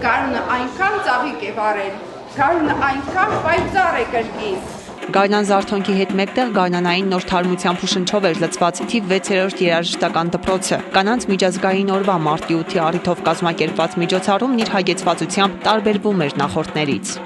Գարունը այնքան ծաղիկ է վարել, գարունը այնքան պայծառ է կրկին։ Գարնան Զարթոնքի հետ մեկտեղ գարնանային նոր թարմությամբ ու շնչով էր լցված թիվ 6-րդ երաժշտական դպրոցը։ Կանանց միջազգային օրվա մարտի 8-ի առիթով կազմակերպված միջոցառումն իր հագեցվածությամբ տարբերվում էր նախորդներից։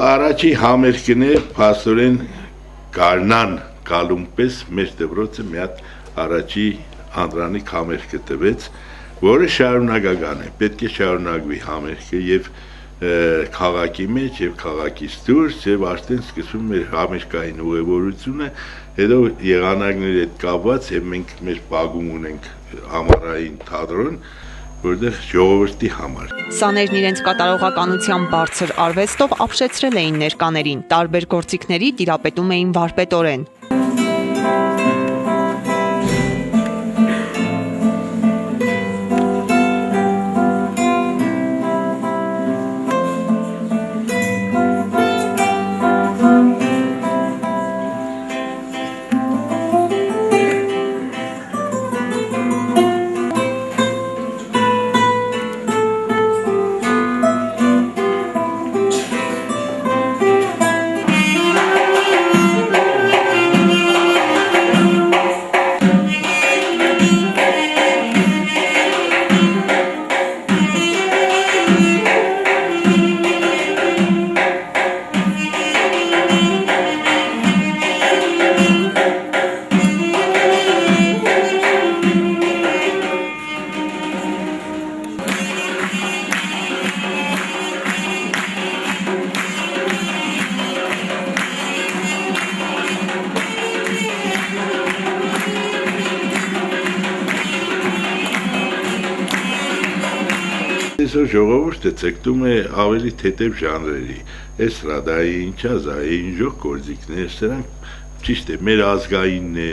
Առաջի համերգն է փաստորեն Գարնան գալուն պես մեր դպրոցը մի հատ առաջի անդրանիկ համերգը տվեց, որը շարունակական է, պետք է շարունակվի համերգը եւ քաղաքի մեջ եւ քաղաքից դուրս եւ արդեն սկսվում է համերգային ուղևորությունը, հետո եղանակների հետ կապված եւ մենք մեր բագում ունենք ամառային թատրոն, որտեղ ժողովրդի համար։ Սաներն իրենց կատարողականության բարձր արվեստով ապշեցրել էին ներկաներին, տարբեր գործիքների տիրապետում էին վարպետորեն։ Այսօր ժողովուրդը ցեկտում է ավելի թեթև ժանրերի, էստրադայի, ջազային, ժող գործիքներ, սրանք ճիշտ է, մեր ազգայինն է,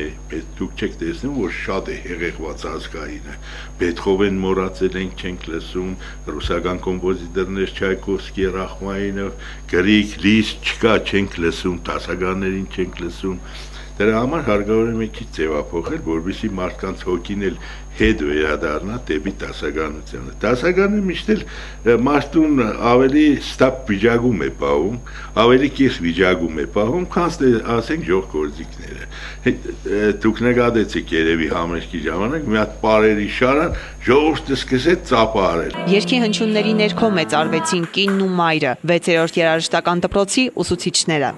դուք չեք տեսնում, որ շատ է հեղեղված ազգայինը, Բեթհովեն մոռացել ենք, չենք լսում, ռուսական կոմպոզիտորներ Չայկովսկի, Ռախմանինով, Գրիգ, Լիստ չկա, չենք լսում, դասականներին չենք լսում, դրա համար հարկավոր է մի քիչ ձևափոխել, որովհետեւ մարդկանց հոգին էլ հետ վերադառնա դեպի դասականությունը։ Դասականը միշտ էլ մարդուն ավելի ստապ վիճակում է պահում, ավելի կես վիճակում է պահում, քան ասենք ժող գործիքները։ Դուք նկատեցիք երևի համերգի ժամանակ մի հատ պարերի շարան ժողովուրդը սկսեց ծափարել։ Երգի հնչյունների ներքո մեծարվեցին կինն ու մայրը, 6-րդ երաժշտական դպրոցի ուսուցիչները։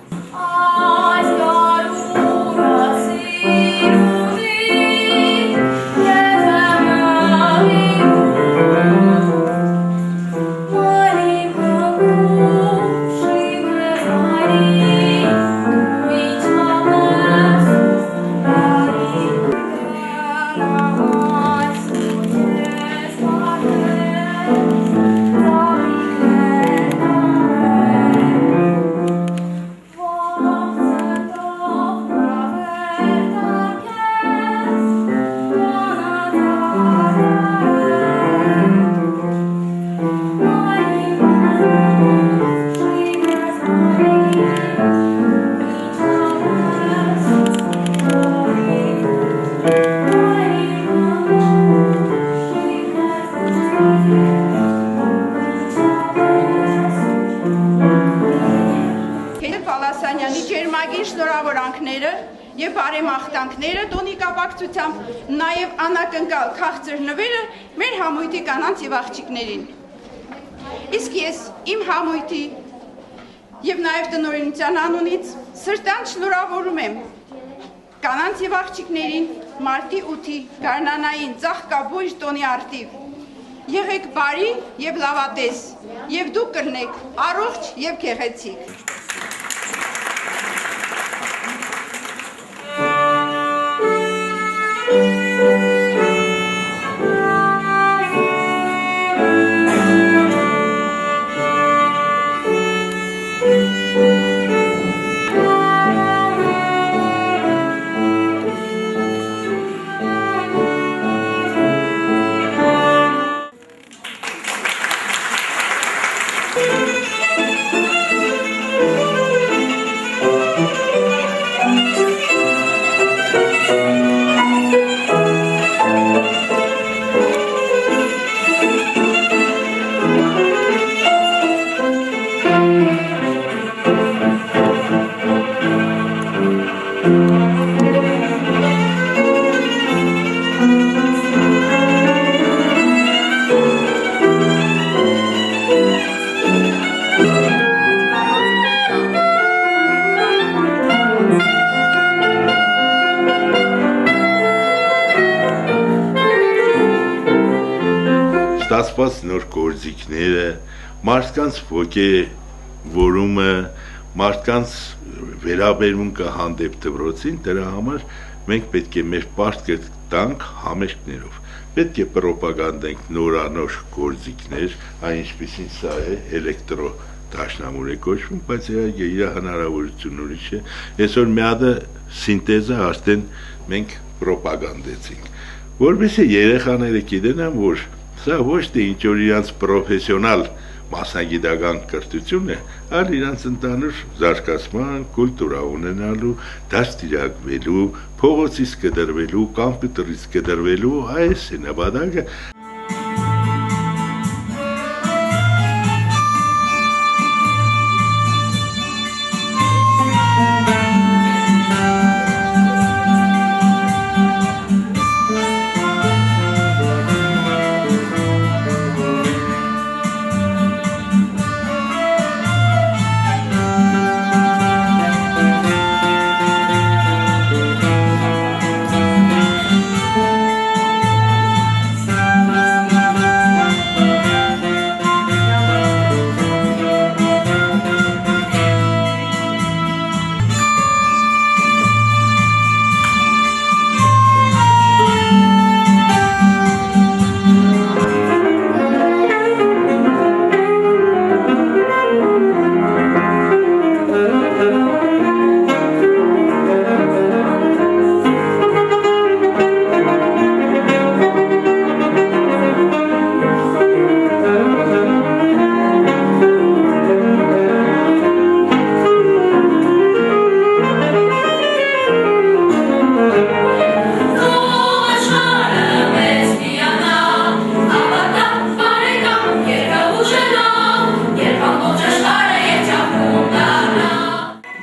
շնորհավորանքները եւ բարեմաղթանքները տոնի կապակցությամբ նաեւ անակնկալ քաղցր նվերը մեր համույթի կանանց եւ աղջիկներին։ Իսկ ես իմ համույթի եւ նաեւ տնօրինության անունից սրտան շնորհավորում եմ կանանց եւ աղջիկներին մարտի 8-ի գարնանային ծաղկաբույժ տոնի արդիվ։ Եղեք բարի եւ լավատես, եւ դուք կրնեք առողջ եւ գեղեցիկ։ Ստացված նոր գործիքները, մարդկանց ոգևորումը, մարդկանց վերաբերմունքը հանդեպ դպրոցին, դրա համար մենք պետք է մեր պարտքը տանք համերգներով։ Պետք է պրոպագանդենք նորանոր գործիքներ, այն ինչպիսին սա է, էլեկտրո դաշնամուր է կոչվում, բայց իր հնարավորություն ուրիշ է։ Այսօր մի հատ սինտեզը արդեն մենք պրոպագանդեցինք, որովհետեւ երեխաները գիտենան, որ սա ոչ թե ինչ-որ իրանց պրոֆեսիոնալ մասնագիտական կրթություն է, այլ իրանց ընդհանուր զարգացման, կուլտուրա ունենալու, դաստիարակվելու, փողոցից կտրվելու, կամպյուտերից կտրվելու, այս է նպատակը։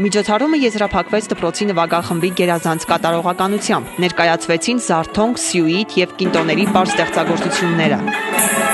Միջոցառումը եզրափակվեց դպրոցի նվագախմբի գերազանց կատարողականությամբ, ներկայացվեցին զարթոնք, սյուիթ և կինտոների պարզ ստեղծագործությունները։